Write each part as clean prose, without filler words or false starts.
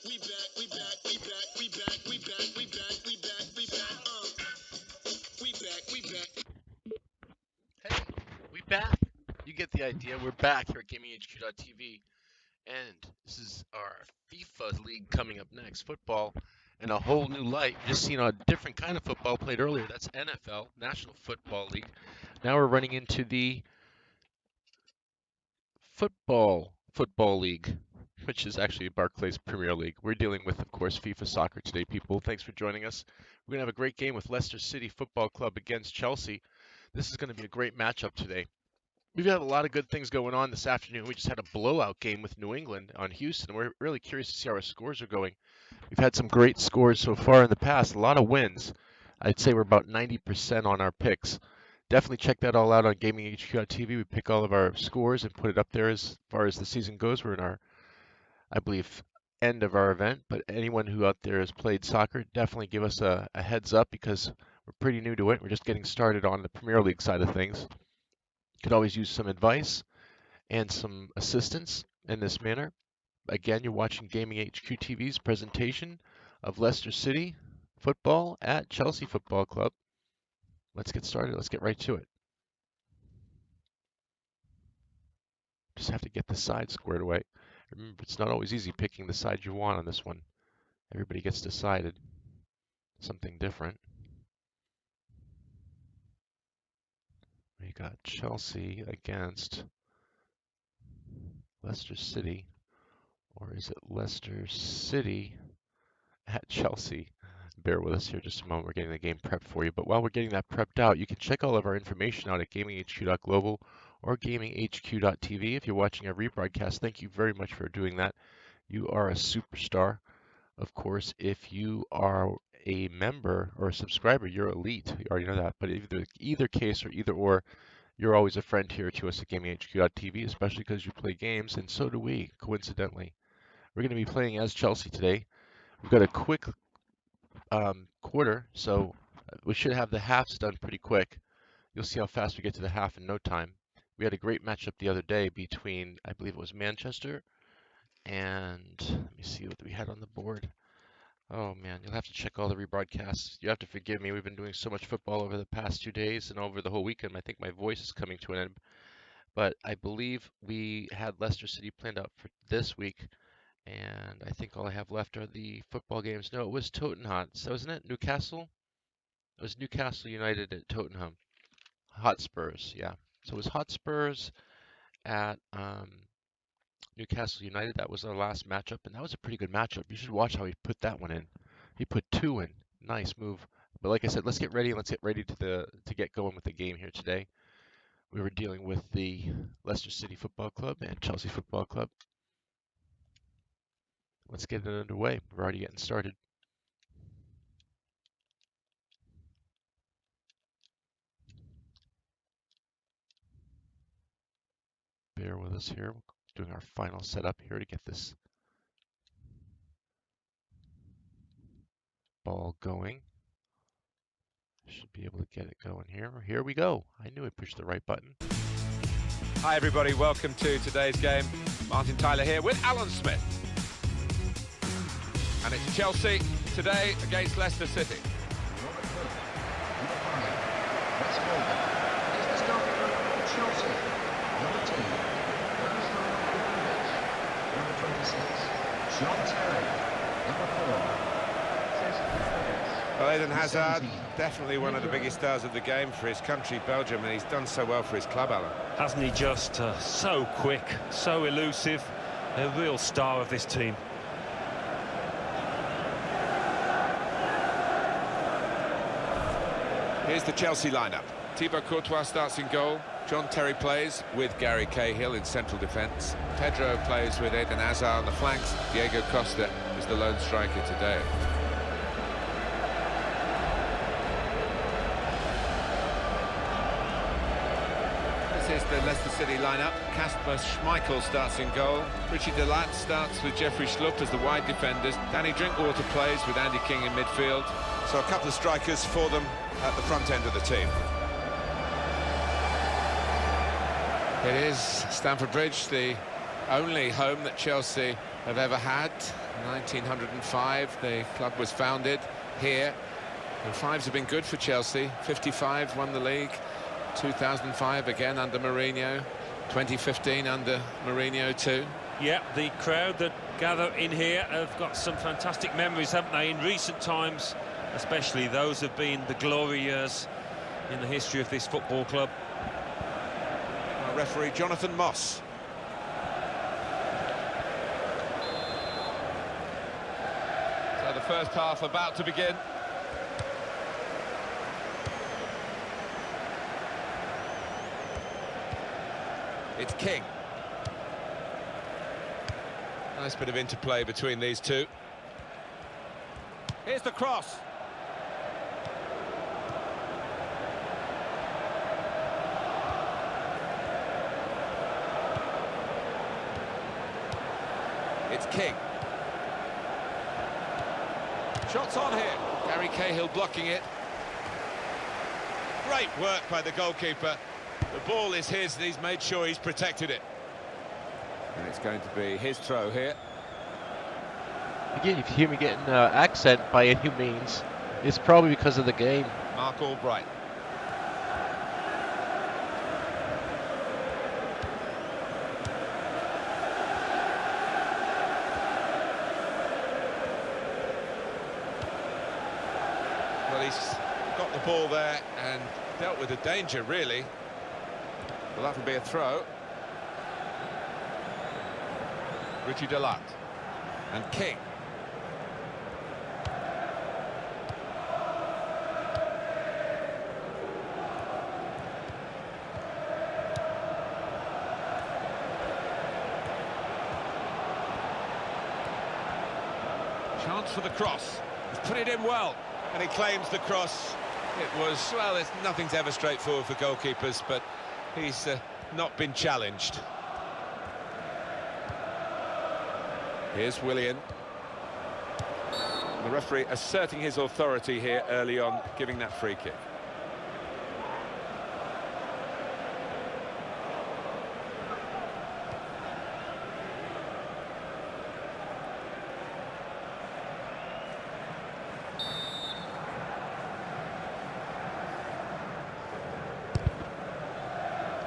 We back, we back, we back, we back, we back, we back, we back, we back, we back, we back. Hey, we back. You get the idea. We're back here at GamingHQ.TV, and this is our FIFA league coming up next. Football in a whole new light. We've just seen a different kind of football played earlier. That's NFL, National Football League. Now we're running into the Football League, which is actually Barclays Premier League. We're dealing with, of course, FIFA soccer today, people. Thanks for joining us. We're going to have a great game with Leicester City Football Club against Chelsea. This is going to be a great matchup today. We've had a lot of good things going on this afternoon. We just had a blowout game with New England on Houston. We're really curious to see how our scores are going. We've had some great scores so far in the past, a lot of wins. I'd say we're about 90% on our picks. Definitely check that all out on GamingHQ.TV. We pick all of our scores and put it up there as far as the season goes. We're in our, I believe, end of our event. But anyone who out there has played soccer, definitely give us a heads up because we're pretty new to it. We're just getting started on the Premier League side of things. Could always use some advice and some assistance in this manner. Again, you're watching GamingHQTV's presentation of Leicester City football at Chelsea Football Club. Let's get started. Let's get right to it. Just have to get the side squared away. Remember, it's not always easy picking the side you want on this one. Everybody gets decided something different. We got Chelsea against Leicester City, or is it Leicester City at Chelsea? Bear with us here just a moment. We're getting the game prepped for you. But while we're getting that prepped out, you can check all of our information out at GamingHQ.global or GamingHQ.TV. If you're watching a rebroadcast, thank you very much for doing that. You are a superstar. Of course, if you are a member or a subscriber, you're elite. You already know that. But either case or either or, you're always a friend here to us at GamingHQ.TV, especially because you play games, and so do we, coincidentally. We're going to be playing as Chelsea today. We've got a quick quarter, so we should have the halves done pretty quick. You'll see how fast we get to the half in no time. We had a great matchup the other day between, I believe it was Manchester, and let me see what we had on the board. Oh man, you'll have to check all the rebroadcasts. You have to forgive me. We've been doing so much football over the past 2 days and over the whole weekend. I think my voice is coming to an end. But I believe we had Leicester City planned out for this week. And I think all I have left are the football games. No, it was Tottenham. So isn't it Newcastle? It was Newcastle United at Tottenham. Hotspurs, yeah. So it was Hotspurs at Newcastle United. That was our last matchup, and that was a pretty good matchup. You should watch how he put that one in. He put 2 in. Nice move. But like I said, let's get ready. Let's get ready to get going with the game here today. We were dealing with the Leicester City Football Club and Chelsea Football Club. Let's get it underway. We're already getting started. Bear with us here. We're doing our final setup here to get this ball going. Should be able to get it going here. Here we go. I knew I pushed the right button. Hi everybody, welcome to today's game. Martin Tyler here with Alan Smith. And it's Chelsea today against Leicester City. Let's go. Here's the starting lineup for Chelsea. Number 10, number 26, John Terry. Number 4, Well, Eden Hazard, definitely one of the biggest stars of the game for his country, Belgium, and he's done so well for his club, Alan. Hasn't he just? So quick, so elusive, a real star of this team. Here's the Chelsea lineup. Thibaut Courtois starts in goal. John Terry plays with Gary Cahill in central defence. Pedro plays with Eden Hazard on the flanks. Diego Costa is the lone striker today. This is the Leicester City lineup. Kasper Schmeichel starts in goal. Richie Delat starts with Jeffrey Schlupp as the wide defenders. Danny Drinkwater plays with Andy King in midfield. So a couple of strikers for them at the front end of the team. It is Stamford Bridge, the only home that Chelsea have ever had. 1905, the club was founded here. And fives have been good for Chelsea. 55 won the league. 2005 again under Mourinho. 2015 under Mourinho too. Yeah, the crowd that gather in here have got some fantastic memories, haven't they, in recent times, especially those have been the glory years in the history of this football club. Our referee Jonathan Moss. So the first half about to begin. It's King. Nice bit of interplay between these two. Here's the cross. It's King. Shots on here. Gary Cahill blocking it. Great work by the goalkeeper. The ball is his and he's made sure he's protected it. And it's going to be his throw here. Again, if you hear me getting accent by any means, it's probably because of the game. Mark Albright. Well, he's got the ball there and dealt with the danger, really. Well, that'll be a throw. Richie Delat and King. Chance for the cross. He's put it in well, and he claims the cross. It was, well, nothing's ever straightforward for goalkeepers, but he's not been challenged. Here's Willian. The referee asserting his authority here early on, giving that free kick.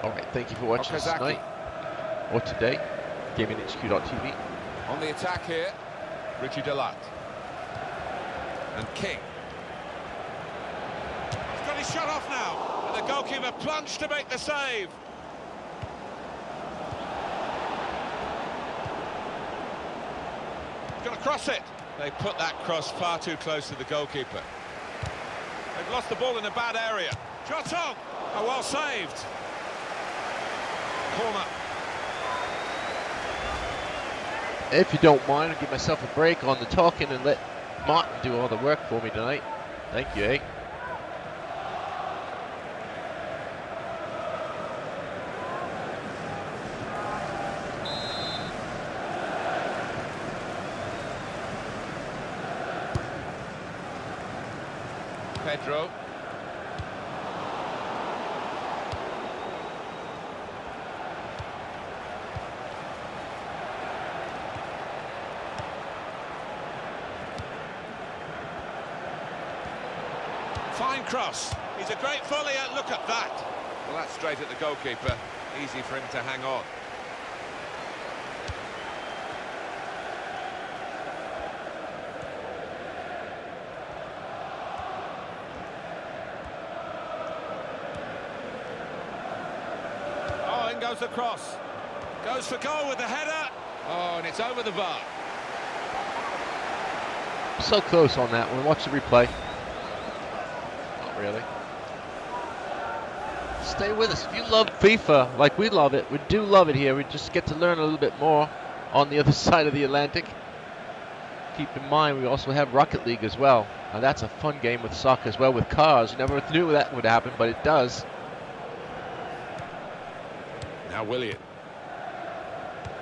All right, thank you for watching us tonight or today. GamingHQ.TV. On the attack here, Richie Delat. And King. He's got his shot off now, and the goalkeeper plunged to make the save. He's got to cross it. They put that cross far too close to the goalkeeper. They've lost the ball in a bad area. Shot on! Oh, well saved. Corner. If you don't mind, I'll give myself a break on the talking and let Martin do all the work for me tonight. Thank you, eh? Pedro. Fine cross. He's a great volleyer. Look at that. Well, that's straight at the goalkeeper. Easy for him to hang on. Oh, in goes the cross. Goes for goal with the header. Oh, and it's over the bar. So close on that one. Watch the replay. Really. Stay with us. If you love FIFA like we love it, we do love it here. We just get to learn a little bit more on the other side of the Atlantic. Keep in mind we also have Rocket League as well. Now that's a fun game with soccer as well, with cars. You never knew that would happen, but it does. Now Willian.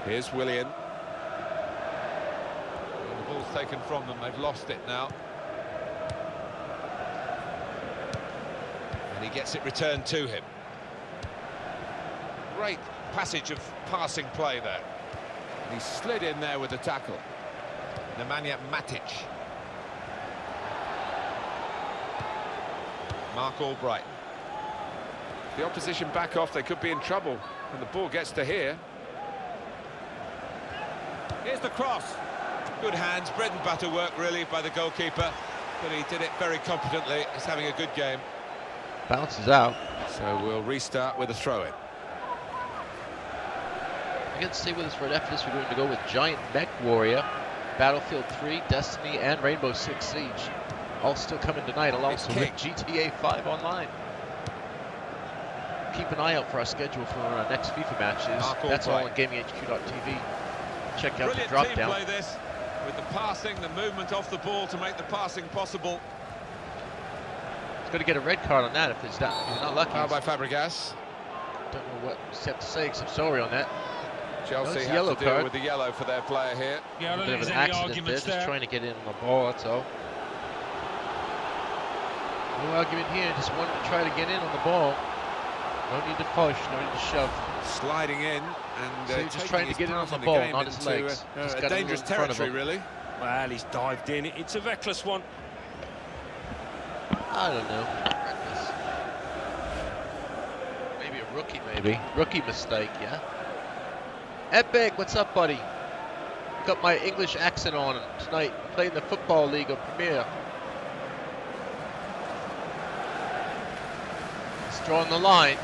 Here's Willian. Well, the ball's taken from them. They've lost it now. And he gets it returned to him. Great passage of passing play there. And he slid in there with the tackle. Nemanja Matic. Mark Albright. The opposition back off, they could be in trouble when the ball gets to here. Here's the cross. Good hands, bread and butter work really by the goalkeeper, but he did it very competently. He's having a good game. Bounces out. So we'll restart with a throw-in. Again, stay with us for an FPS. We're going to go with Giant Mech Warrior, Battlefield 3, Destiny, and Rainbow Six Siege. All still coming tonight, alongside with GTA 5 Online. Keep an eye out for our schedule for our next FIFA matches. That's all on GamingHQ.tv. Check out the drop down. Play this with the passing, the movement off the ball to make the passing possible. He's going to get a red card on that if he's not lucky. Foul by Fabregas. Don't know what he's have to say except sorry on that. Chelsea have to deal with the yellow for their player here. Yeah, I don't a bit think of an there's any accident arguments there, just trying to get in on the ball, that's all. No argument here, just wanted to try to get in on the ball. No need to push, no need to shove. Sliding in and so he's just trying to get in on the ball, not his legs. A dangerous territory, really. Well, he's dived in. It's a reckless one. I don't know. Reckless. Maybe a rookie, maybe. Rookie mistake, yeah. Epic, what's up, buddy? Got my English accent on tonight. Playing the Football League of Premier. He's drawing the line.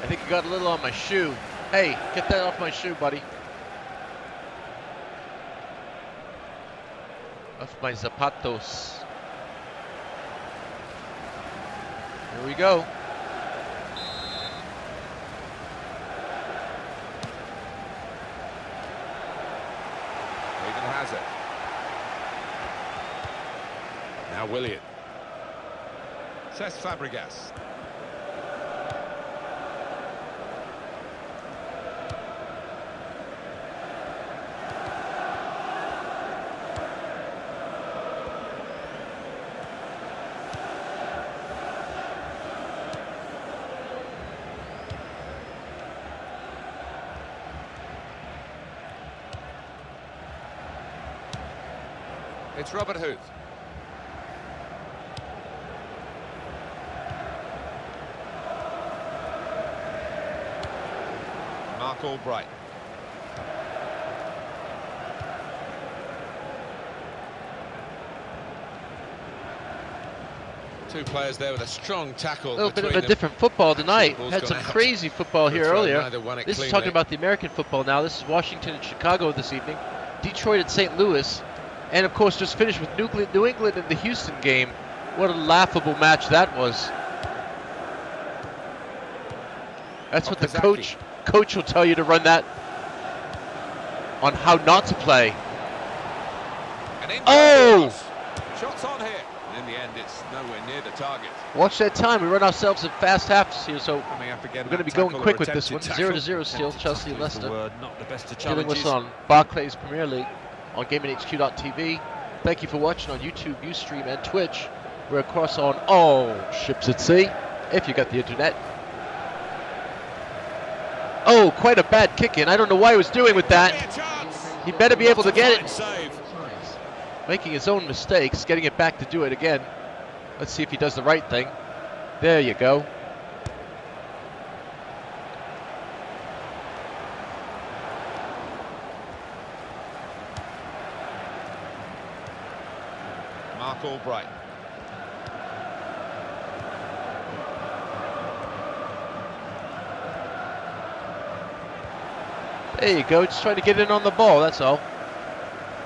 I think he got a little on my shoe. Hey, get that off my shoe, buddy. Off my zapatos. Here we go. Regan has it. Now Willian. Cesc Fabregas. It's Robert Huth. Mark Albright. Two players there with a strong tackle. A little bit of a different football tonight. Had some crazy football here earlier. This is talking about the American football now. This is Washington and Chicago this evening. Detroit and St. Louis. And of course, just finished with New England in the Houston game. What a laughable match that was. That's what the coach will tell you to run that on how not to play. Oh! Shots on here. In the end, it's nowhere near the target. Watch that time. We run ourselves in fast halves here, so we're going to be going quick with this one. 0-0 still, Chelsea and Leicester. Not the best of Dealing with challenges. us on Barclays Premier League on GamingHQ.tv. Thank you for watching on YouTube, Ustream, and Twitch. We're across on all ships at sea, if you got the internet. Oh, quite a bad kick in. I don't know why he was doing with that. He better be able to get it. Making his own mistakes, getting it back to do it again. Let's see if he does the right thing. There you go. Mark Albright. There you go, just trying to get in on the ball, that's all.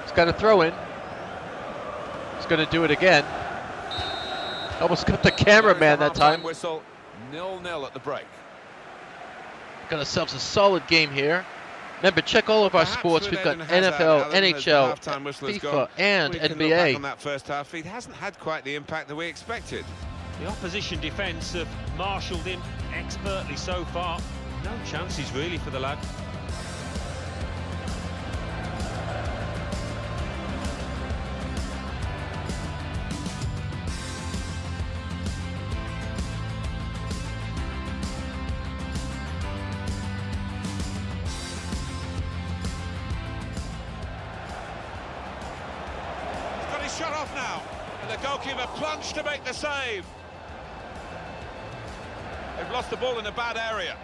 He's got a throw in. He's going to do it again. Almost got the cameraman that time. Whistle, 0-0 at the break. Got ourselves a solid game here. Remember, check all of our sports. We've got NFL, NHL, FIFA, and NBA. On that first half, it hasn't had quite the impact that we expected. The opposition defence have marshalled him expertly so far. No chances really for the lad. He's shot off now, and the goalkeeper plunged to make the save. They've lost the ball in a bad area.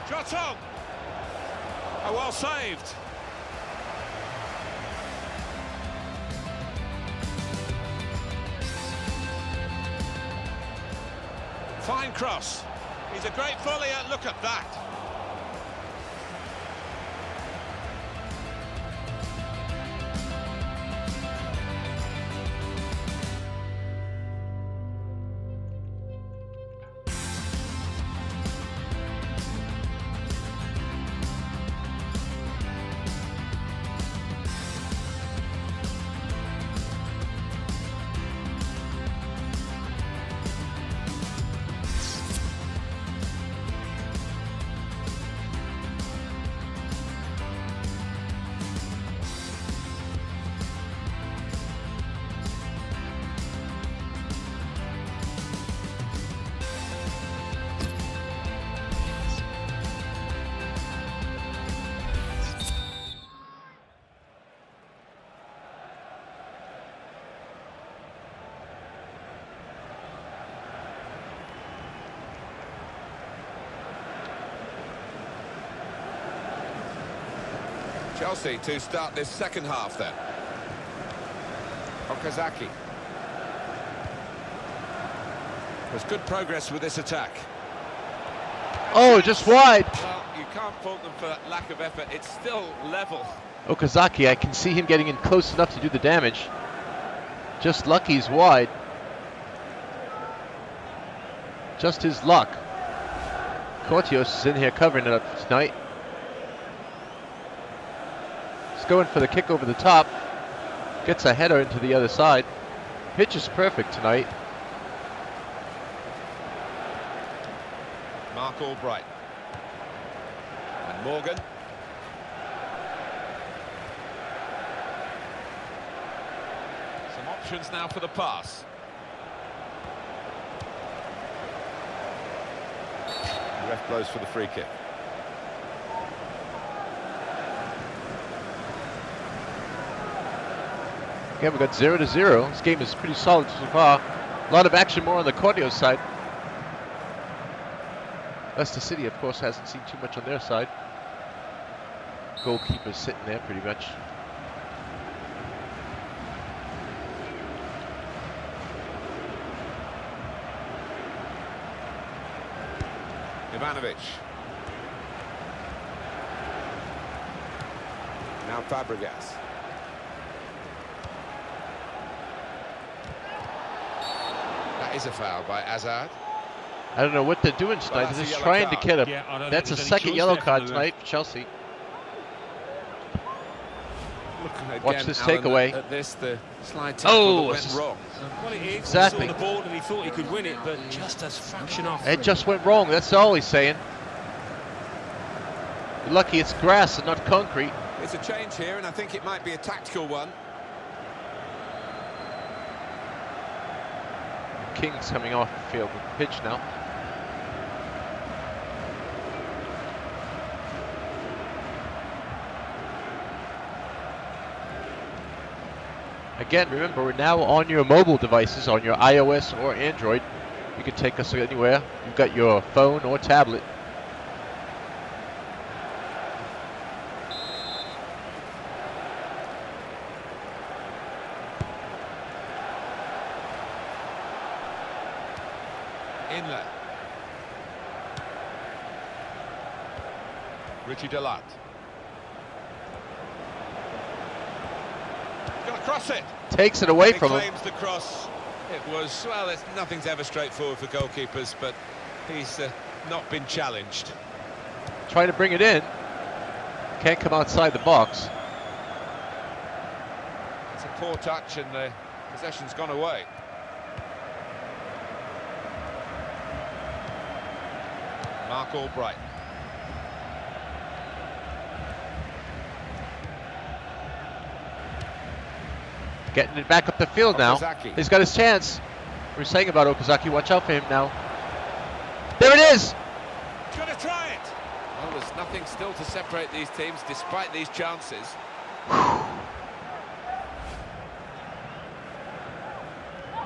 Shot on! Oh, well saved. Fine cross. He's a great volleyer, look at that. Chelsea to start this second half then. Okazaki. There's good progress with this attack. Oh, just wide. Well, you can't fault them for that lack of effort. It's still level. Okazaki, I can see him getting in close enough to do the damage. Just lucky he's wide. Just his luck. Cortios is in here covering it up tonight. He's going for the kick over the top. Gets a header into the other side. Pitch is perfect tonight. Mark Albright. And Morgan. Some options now for the pass. The ref blows for the free kick. Again, we've got 0-0. This game is pretty solid so far. A lot of action more on the Cortios side. Leicester City, of course, hasn't seen too much on their side. Goalkeeper's sitting there pretty much. Ivanovic. Now Fabregas. That is a foul by Hazard. I don't know what they're doing tonight. Well, they're just that's a trying yellow to card. get him. Yeah, I don't That's a think there's any second choice yellow there card for the tonight for Chelsea. Look Watch again, this Alan, takeaway. at this, the slide tackle Oh, that it's went just- wrong. Well, it is. Exactly. He saw the ball and he thought he could win it, but just as fraction off. It just went wrong. That's all he's saying. You're lucky it's grass and not concrete. It's a change here, and I think it might be a tactical one. King's coming off the field with the pitch now. Again, remember, we're now on your mobile devices, on your iOS or Android. You can take us anywhere. You've got your phone or tablet. Inlet. Richie Delat. Going to cross it. Takes it away He from him. claims the cross. It was, well, nothing's ever straightforward for goalkeepers, but he's not been challenged. Trying to bring it in. Can't come outside the box. It's a poor touch, and the possession's gone away. Mark Albright. Getting it back up the field now. Okazaki. He's got his chance. We're saying about Okazaki, watch out for him now. There it is! Going to try it. Well, there's nothing still to separate these teams, despite these chances.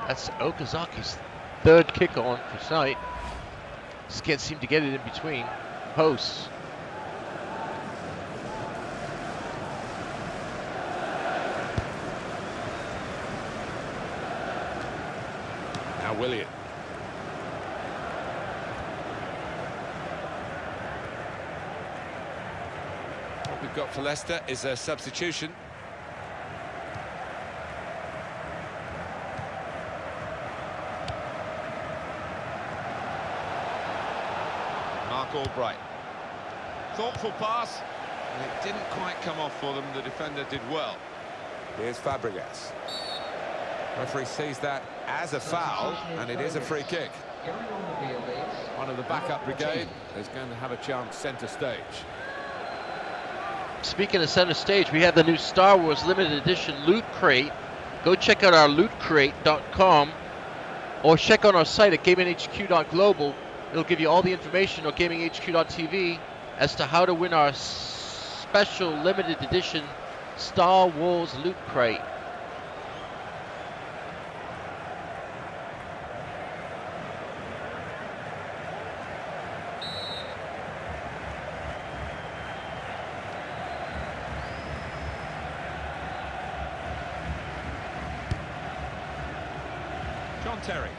That's Okazaki's third kick on for tonight. Just can't seem to get it in between posts. Now Willian. What we've got for Leicester is a substitution. Mark Albright. Thoughtful pass, and it didn't quite come off for them. The defender did well. Here's Fabregas. Referee sees that as a foul, and it is a free kick. One of the backup brigade is going to have a chance centre stage. Speaking of center stage, we have the new Star Wars limited edition loot crate. Go check out our lootcrate.com or check on our site at GamingHQ.global. It'll give you all the information on GamingHQ.tv as to how to win our special limited edition Star Wars loot crate. Terry.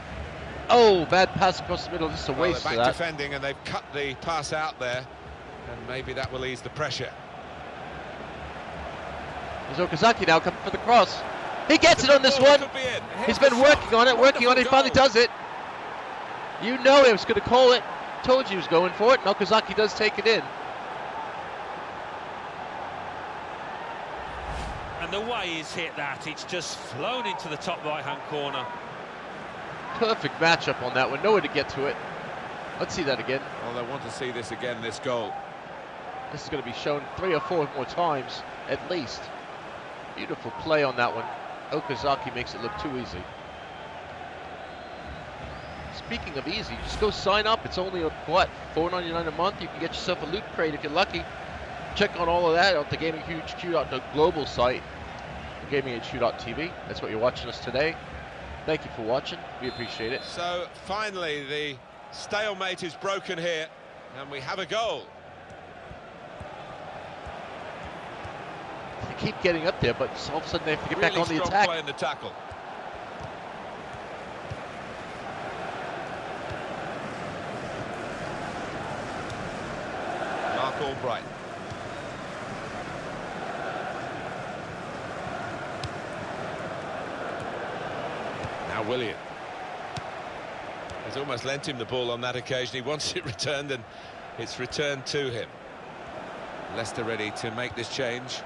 Oh, bad pass across the middle. Just a waste They're for back that. defending, and they've cut the pass out there, and maybe that will ease the pressure. There's Okazaki now coming for the cross. He gets it on this one. He's been working on it, He finally does it. You know he was going to call it. Told you he was going for it. And Okazaki does take it in. And the way he's hit that, it's just flown into the top right-hand corner. Perfect matchup on that one. Nowhere to get to it. Let's see that again. Well, they want to see this again, this goal. This is going to be shown 3 or 4 more times, at least. Beautiful play on that one. Okazaki makes it look too easy. Speaking of easy, just go sign up. It's only, what, $4.99 a month? You can get yourself a loot crate if you're lucky. Check on all of that at the GamingHQ.global site, GamingHQ.tv. That's what you're watching us today. Thank you for watching. We appreciate it. So, finally, the stalemate is broken here, and we have a goal. They keep getting up there, but all of a sudden they have to get back on the Really attack. strong play in the tackle. Mark Albright. Now Willian. He's almost lent him the ball on that occasion. He wants it returned, and it's returned to him. Leicester ready to make this change.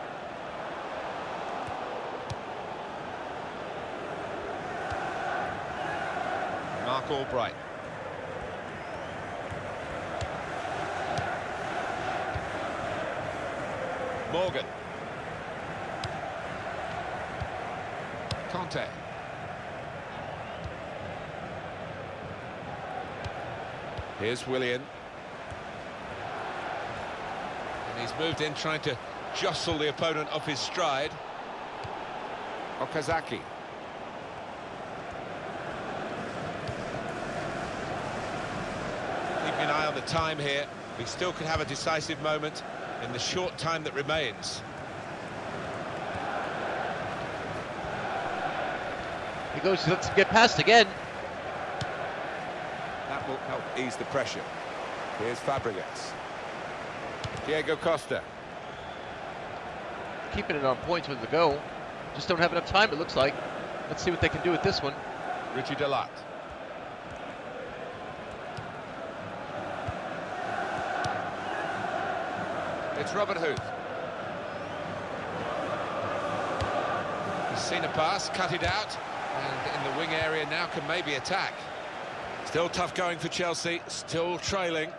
Mark Albright. Morgan. Conte. Here's Willian. And he's moved in, trying to jostle the opponent off his stride. Okazaki. Keeping an eye on the time here. We still could have a decisive moment in the short time that remains. He goes, let's get past again. That will help ease the pressure. Here's Fabregas. Diego Costa. Keeping it on point with the goal. Just don't have enough time, it looks like. Let's see what they can do with this one. Richie Delat. It's Robert Huth. He's seen a pass, cut it out, and in the wing area now can maybe attack. Still tough going for Chelsea, still trailing,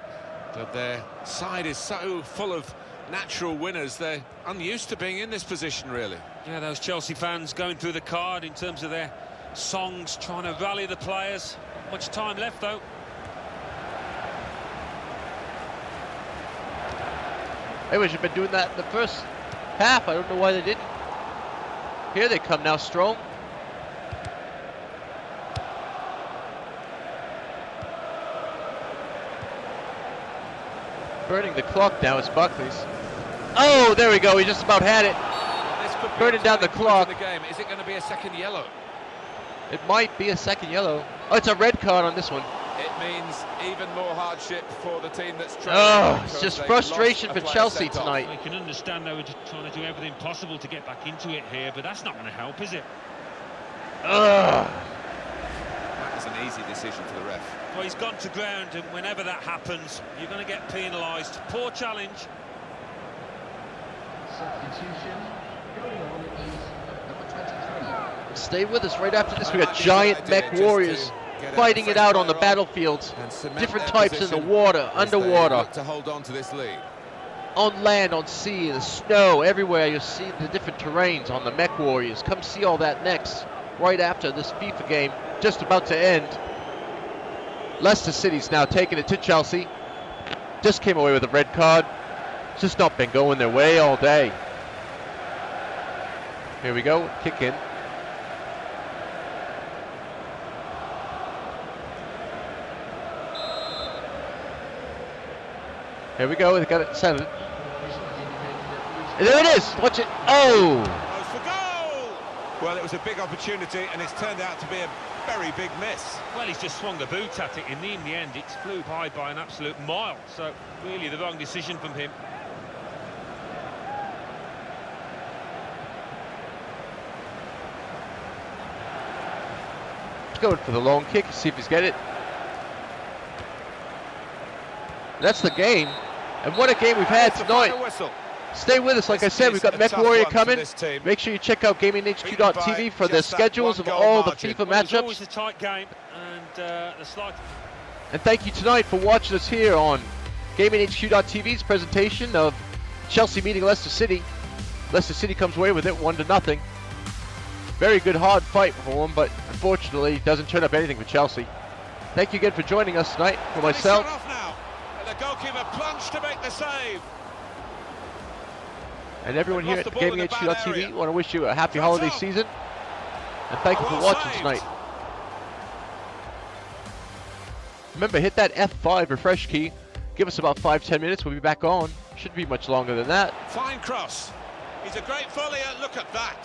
but their side is so full of natural winners. They're unused to being in this position, really. Yeah, those Chelsea fans going through the card in terms of their songs, trying to rally the players. Not much time left, though. They should have been doing that in the first half. I don't know why they didn't. Here they come now, strong. Burning the clock now, it's Buckley's. Oh, there we go, he just about had it. Well, this could be Burning a down the turning point clock. in the game. Is it going to be a second yellow? It might be a second yellow. Oh, it's a red card on this one. It means even more hardship for the team that's trailing. Oh, it's because just they've frustration lost a for player Chelsea sent off. tonight. I can understand they were just trying to do everything possible to get back into it here, but that's not going to help, is it? Ugh. That was an easy decision for the ref. Well, he's gone to ground, and whenever that happens, you're going to get penalised. Poor challenge. Substitution. Going on is number 23. Stay with us right after this. We I got like this giant idea, mech just warriors to get a fighting it fresh out on the player on battlefields. and cement Different their types in the position water, as they underwater, look to hold on to this lead. on land, on sea, the snow, everywhere. You'll see the different terrains on the mech warriors. Come see all that next, right after this FIFA game, just about to end. Leicester City's now taking it to Chelsea. Just came away with a red card. It's just not been going their way all day. Here we go, kick in. Here we go, they got it centered. And there it is, watch it. Oh! Goes for goal! Well, it was a big opportunity, and it's turned out to be a very big miss. Well, he's just swung the boot at it. In the end, it flew by an absolute mile. So, really, the wrong decision from him. Going for the long kick, see if he's got it. That's the game. And what a game we've had It's the tonight. final whistle. Stay with us, like I This said, is we've got a Mech tough Warrior one for coming. this team. Make sure you check out GamingHQ.TV for the just that schedules of one goal all the margin. FIFA Well, it's always matchups. a tight game, and the slight... And thank you tonight for watching us here on GamingHQ.TV's presentation of Chelsea meeting Leicester City. Leicester City comes away with it 1-0. Very good hard fight for them, but unfortunately doesn't turn up anything for Chelsea. Thank you again for joining us tonight. For He's myself, shut off now. And the goalkeeper plunged to make the save. and everyone here Lost at the ball in the bad GamingHQ.TV, area. want to wish you a happy Shots holiday up. season. And thank you for Well watching saved. tonight. Remember, hit that F5 refresh key. Give us about 5-10 minutes. We'll be back on. Shouldn't be much longer than that. Fine cross. He's a great volleyer. Look at that.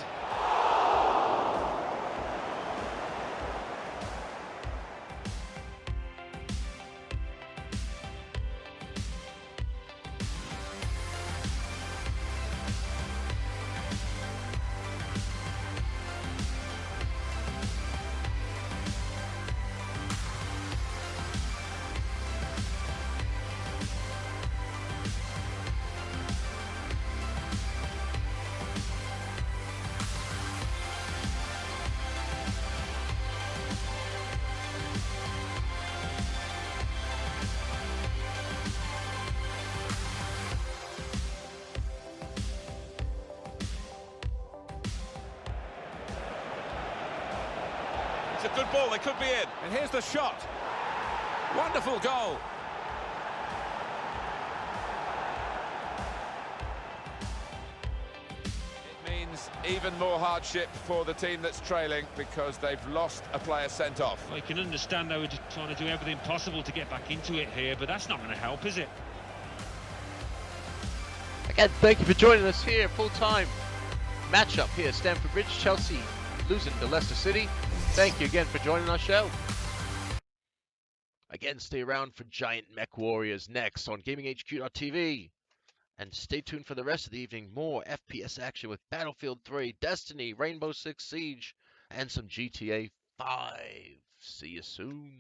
It's a good ball, they could be in. And here's the shot. Wonderful goal. It means even more hardship for the team that's trailing because they've lost a player sent off. Well, you can understand they were just trying to do everything possible to get back into it here, but that's not going to help, is it? Again, thank you for joining us here, full-time matchup here, Stamford Bridge, Chelsea losing to Leicester City. Thank you again for joining our show. Again, stay around for Giant Mech Warriors next on GamingHQ.TV. And stay tuned for the rest of the evening. More FPS action with Battlefield 3, Destiny, Rainbow Six Siege, and some GTA 5. See you soon.